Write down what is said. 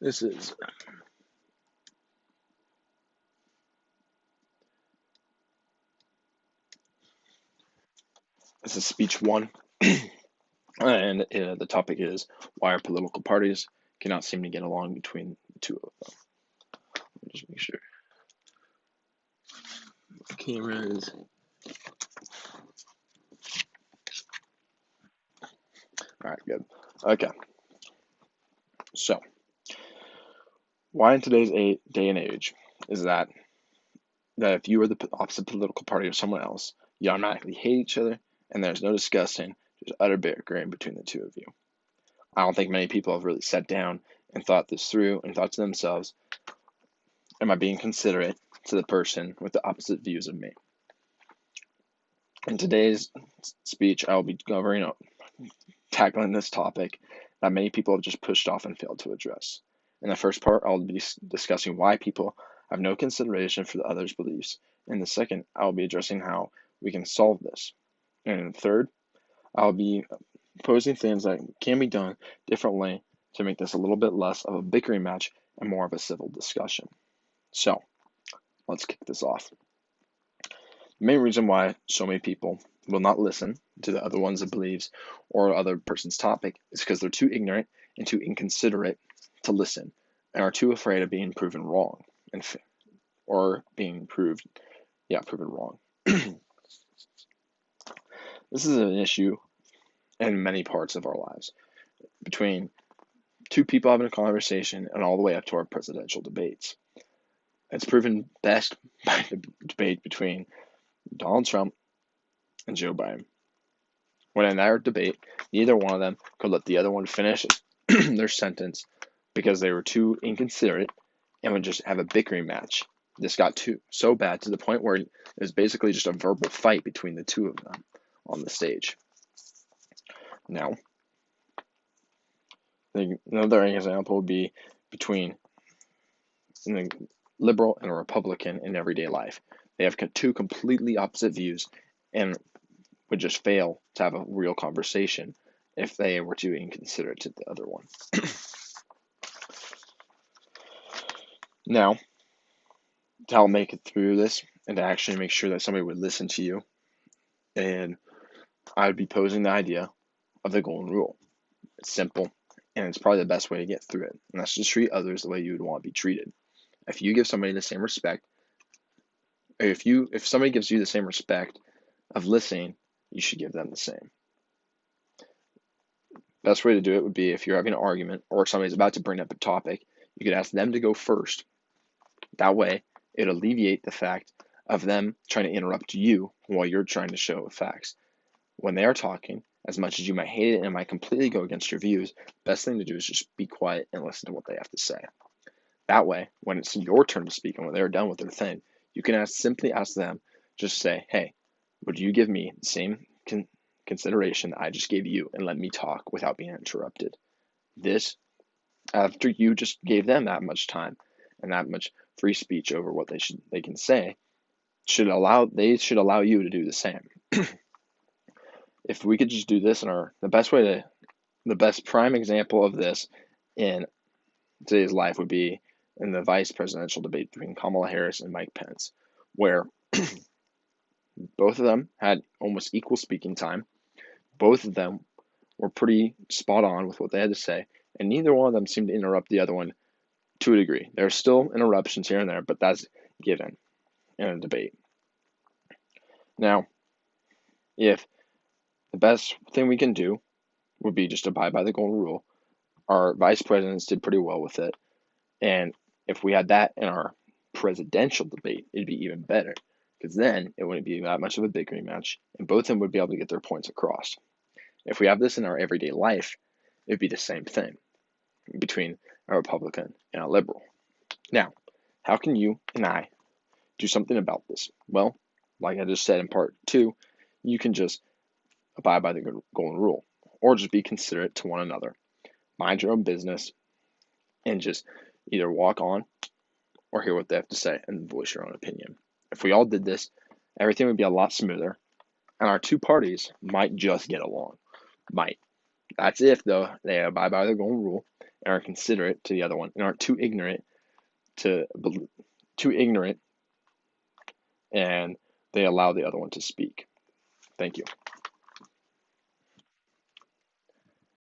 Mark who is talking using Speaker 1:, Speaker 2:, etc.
Speaker 1: This is speech one, and the topic is why our political parties cannot seem to get along between the two of them. Let me just make sure the camera is. All right, good. Okay, so why in today's day and age is that if you are the opposite political party of someone else, you automatically hate each other, and there's no discussing, just utter bickering between the two of you. I don't think many people have really sat down and thought this through and thought to themselves, am I being considerate to the person with the opposite views of me? In today's speech, I will be tackling this topic that many people have just pushed off and failed to address. In the first part, I'll be discussing why people have no consideration for the other's beliefs. In the second, I'll be addressing how we can solve this. And in the third, I'll be posing things that can be done differently to make this a little bit less of a bickering match and more of a civil discussion. So, let's kick this off. The main reason why so many people will not listen to the other one's beliefs or other person's topic is because they're too ignorant and too inconsiderate to listen and are too afraid of being proven wrong or being proven wrong. This is an issue in many parts of our lives, between two people having a conversation and all the way up to our presidential debates. It's proven best by the debate between Donald Trump and Joe Biden. When in their debate, neither one of them could let the other one finish their sentence because they were too inconsiderate and would just have a bickering match. This got so bad to the point where it was basically just a verbal fight between the two of them on the stage. Now, another example would be between a liberal and a Republican in everyday life. They have two completely opposite views and would just fail to have a real conversation if they were too inconsiderate to the other one. Now, to help make it through this and to actually make sure that somebody would listen to you, and I would be posing the idea of the golden rule. It's simple, and it's probably the best way to get through it, and that's to treat others the way you would want to be treated. If you give somebody the same respect, or if somebody gives you the same respect of listening, you should give them the same. Best way to do it would be if you're having an argument or somebody's about to bring up a topic, you could ask them to go first. That way, it'll alleviate the fact of them trying to interrupt you while you're trying to show facts. When they are talking, as much as you might hate it and it might completely go against your views, best thing to do is just be quiet and listen to what they have to say. That way, when it's your turn to speak and when they're done with their thing, you can simply ask them, just say, hey, would you give me the same consideration that I just gave you and let me talk without being interrupted? This, after you just gave them that much time and that much free speech over what they can say, should allow you to do the same. If we could just do this the best prime example of this in today's life would be in the vice presidential debate between Kamala Harris and Mike Pence, where both of them had almost equal speaking time. Both of them were pretty spot on with what they had to say, and neither one of them seemed to interrupt the other one to a degree. There are still interruptions here and there, but that's given in a debate. Now, if the best thing we can do would be just abide by the golden rule, our vice presidents did pretty well with it, and if we had that in our presidential debate, it'd be even better, because then it wouldn't be that much of a bickering match, and both of them would be able to get their points across. If we have this in our everyday life, it'd be the same thing between a Republican and a liberal. Now, how can you and I do something about this? Well, like I just said in part 2, you can just abide by the golden rule, or just be considerate to one another. Mind your own business, and just either walk on or hear what they have to say and voice your own opinion. If we all did this, everything would be a lot smoother, and our two parties might just get along. Might. That's if, though, they abide by the golden rule and are considerate to the other one and aren't too ignorant and they allow the other one to speak. Thank you.